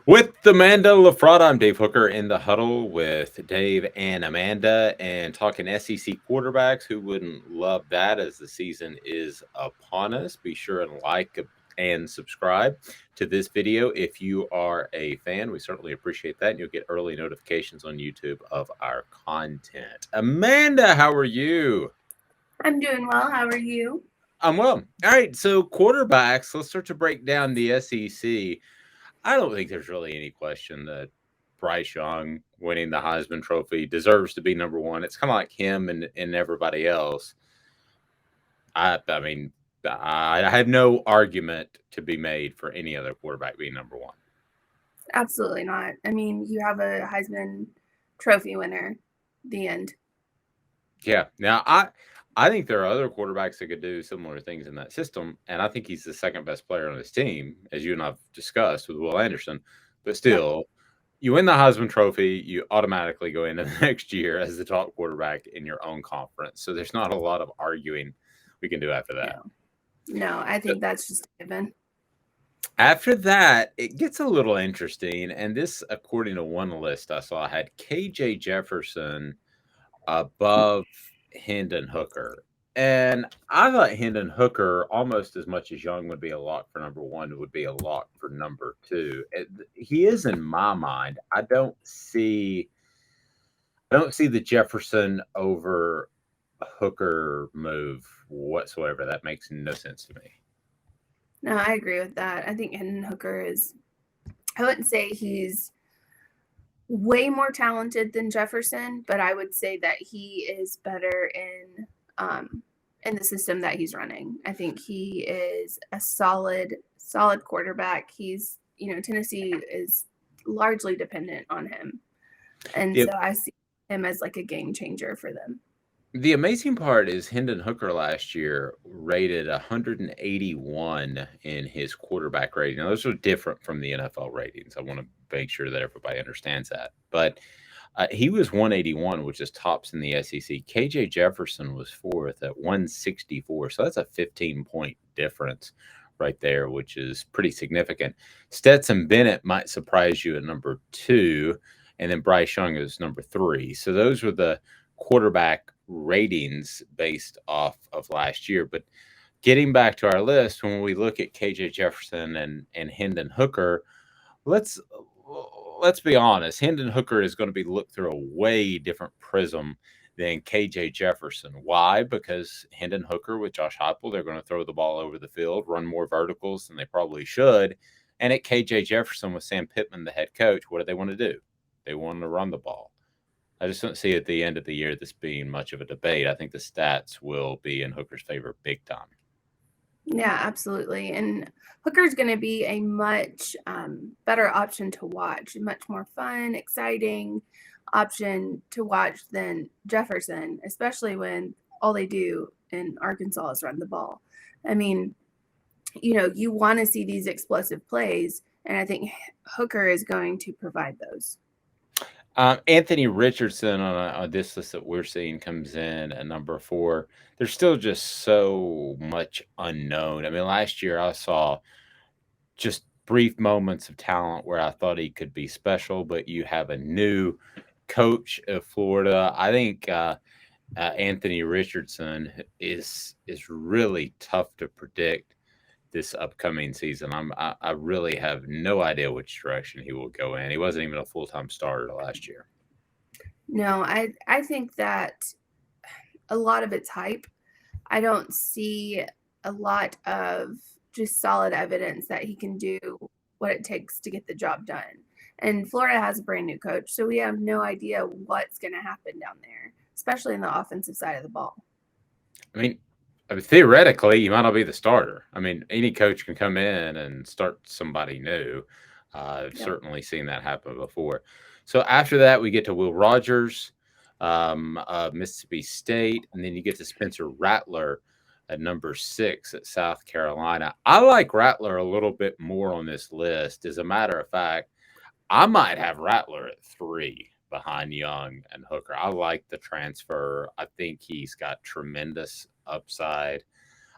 With Amanda LaFratta, I'm Dave Hooker in the huddle with Dave and Amanda and talking SEC quarterbacks. Who wouldn't love that as the season is upon us? Be sure and like and subscribe to this video if you are a fan. We certainly appreciate that. And you'll get early notifications on YouTube of our content. Amanda, how are you? I'm doing well. How are you? I'm well. All right. So, quarterbacks, let's start to break down the SEC. I don't think there's really any question that Bryce Young winning the Heisman Trophy deserves to be number one. It's kind of like him and everybody else. I mean, I have no argument to be made for any other quarterback being number one. Absolutely not. I mean, you have a Heisman Trophy winner. The end. Yeah. Now I think there are other quarterbacks that could do similar things in that system, and I think he's the second best player on his team, as you and I've discussed with Will Anderson. But Yep. still, you win the Heisman Trophy, you automatically go into the next year as the top quarterback in your own conference. So there's not a lot of arguing we can do after that. No. No, I So think that's just a given. after that, it gets a little interesting. And this, according to one list I saw, had KJ Jefferson above Hendon Hooker. And I thought Hendon Hooker, almost as much as Young would be a lock for number one, would be a lock for number two. He is in my mind. I don't see the Jefferson over Hooker move whatsoever. That makes no sense to me. No, I agree with that. I think Hendon Hooker is, I wouldn't say he's way more talented than Jefferson, but I would say that he is better in the system that he's running. I think he is a solid quarterback. Tennessee is largely dependent on him. And The so I see him as like a game changer for them. the amazing part is Hendon Hooker last year rated 181 in his quarterback rating. Now, those are different from the NFL ratings. I want to make sure that everybody understands that. But he was 181, which is tops in the SEC. KJ Jefferson was fourth at 164. So that's a 15-point difference right there, which is pretty significant. Stetson Bennett might surprise you at number two, and then Bryce Young is number three. So those were the quarterback ratings based off of last year. But getting back to our list, when we look at KJ Jefferson and Hendon Hooker, let's let's be honest. Hendon Hooker is going to be looked through a way different prism than KJ Jefferson. Why? Because Hendon Hooker with Josh Heupel, they're going to throw the ball over the field, run more verticals than they probably should. And at KJ Jefferson with Sam Pittman, the head coach, what do they want to do? They want to run the ball. I just don't see at the end of the year this being much of a debate. I think the stats will be in Hooker's favor big time. Yeah, absolutely. And Hooker's going to be a much better option to watch, a much more fun, exciting option to watch than Jefferson, especially when all they do in Arkansas is run the ball. I mean, you want to see these explosive plays, and I think Hooker is going to provide those. Anthony Richardson on this list that we're seeing comes in at number four. There's still just so much unknown. I mean, last year I saw just brief moments of talent where I thought he could be special, but you have a new coach of Florida. I think Anthony Richardson is really tough to predict this upcoming season. I really have no idea which direction he will go in. He wasn't even a full time starter last year. No, I think that a lot of it's hype. I don't see a lot of just solid evidence that he can do what it takes to get the job done. And Florida has a brand new coach, so we have no idea what's going to happen down there, especially in the offensive side of the ball. I mean, theoretically, you might not be the starter. I mean, any coach can come in and start somebody new. I've Yep. certainly seen that happen before. So after that, we get to Will Rogers, Mississippi State, and then you get to Spencer Rattler at number six at South Carolina. I like Rattler a little bit more on this list. As a matter of fact, I might have Rattler at three behind Young and Hooker. I like the transfer. I think he's got tremendous upside.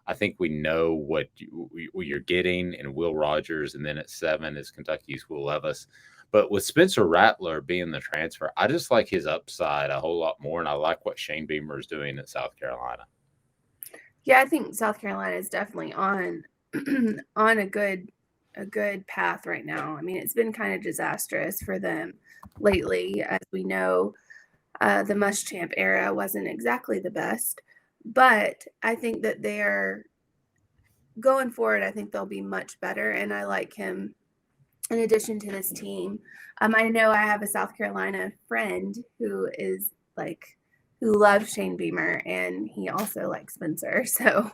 I think we know what you're getting in Will Rogers, and then at 7 is Kentucky's Will Levis. But with Spencer Rattler being the transfer, I just like his upside a whole lot more, and I like what Shane Beamer is doing at South Carolina. Yeah, I think South Carolina is definitely on on a good path right now. I mean, it's been kind of disastrous for them lately, as we know. The Muschamp era wasn't exactly the best, but I think that they're going forward. I think they'll be much better, and I like him in addition to this team. I know I have a South Carolina friend who is like who loves Shane Beamer, and he also likes Spencer. So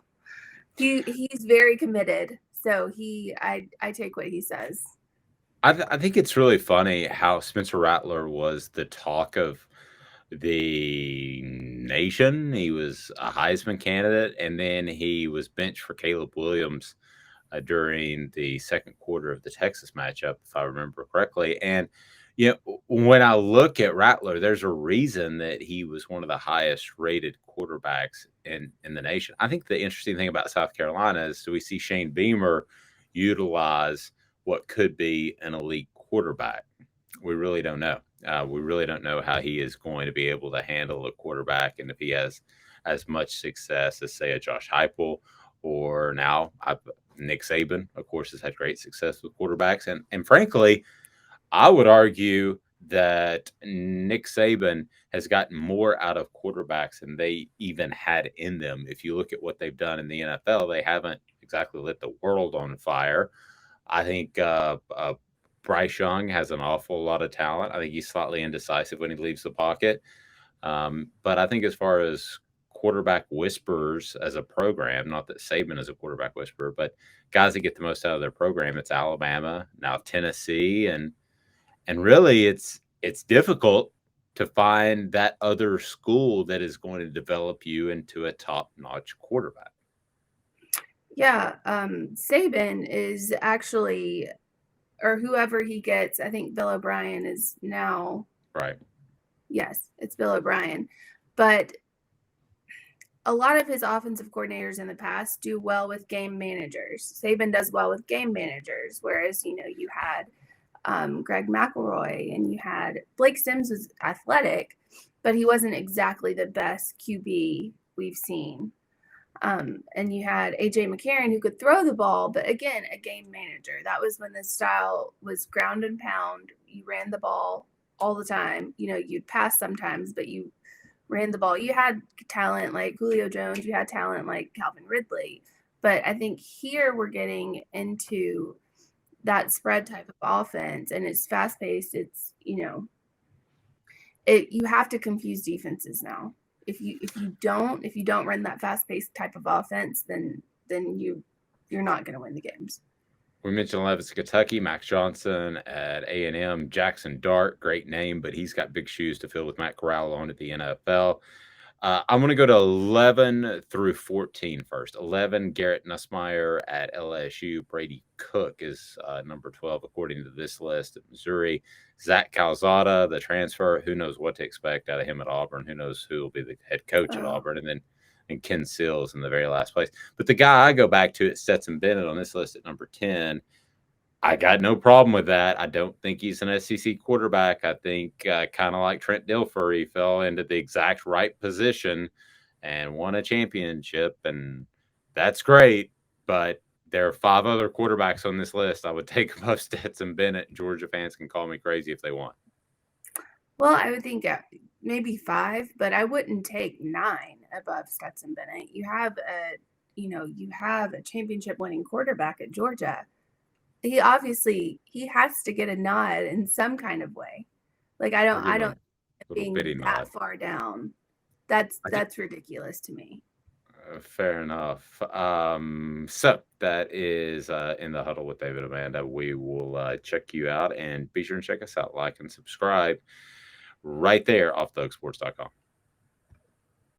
he's very committed. So I take what he says. I think it's really funny how Spencer Rattler was the talk of the nation. He was a Heisman candidate, and then he was benched for Caleb Williams during the second quarter of the Texas matchup, if I remember correctly. And when I look at Rattler, there's a reason that he was one of the highest rated quarterbacks in the nation. I think the interesting thing about South Carolina is, do we see Shane Beamer utilize what could be an elite quarterback? We really don't know. We really don't know how he is going to be able to handle a quarterback, and if he has as much success as, say, a Josh Heupel, or now Nick Saban, of course, has had great success with quarterbacks. And frankly, I would argue that Nick Saban has gotten more out of quarterbacks than they even had in them. If you look at what they've done in the NFL, they haven't exactly lit the world on fire. I think Bryce Young has an awful lot of talent. I think he's slightly indecisive when he leaves the pocket. But I think as far as quarterback whisperers as a program, not that Saban is a quarterback whisperer, but guys that get the most out of their program, it's Alabama, now Tennessee, and really it's difficult to find that other school that is going to develop you into a top-notch quarterback. Yeah, Saban is actually, or whoever he gets, I think Bill O'Brien is now. Right. Yes, it's Bill O'Brien. But a lot of his offensive coordinators in the past do well with game managers. Saban does well with game managers, whereas, you had Greg McElroy, and you had Blake Sims was athletic, but he wasn't exactly the best QB we've seen. And you had AJ McCarron, who could throw the ball, but again, a game manager. That was when the style was ground and pound. You ran the ball all the time. You'd pass sometimes, but you ran the ball. You had talent like Julio Jones. You had talent like Calvin Ridley. But I think here we're getting into that spread type of offense, and it's fast paced. It's, you have to confuse defenses now. If you don't run that fast paced type of offense, then you're not going to win the games. We mentioned Levis, Kentucky, Max Johnson at A&M, Jackson Dart, great name, but he's got big shoes to fill with Matt Corral on at the NFL. I'm going to go to 11 through 14 first. 11, Garrett Nussmeier at LSU. Brady Cook is number 12, according to this list at Missouri. Zach Calzada, the transfer. Who knows what to expect out of him at Auburn? Who knows who will be the head coach at Auburn? And Ken Seals in the very last place. But the guy I go back to, it's Stetson Bennett on this list at number 10. I got no problem with that. I don't think he's an SEC quarterback. I think kind of like Trent Dilfer, he fell into the exact right position and won a championship, and that's great. But there are 5 other quarterbacks on this list I would take above Stetson Bennett. Georgia fans can call me crazy if they want. Well, I would think maybe 5, but I wouldn't take 9 above Stetson Bennett. You have a championship winning quarterback at Georgia. He has to get a nod in some kind of way. Like I don't being that far down. That's ridiculous to me. Fair enough. So that is In the Huddle with David and Amanda. We will check you out, and be sure and check us out. Like and subscribe right there off thugsports.com.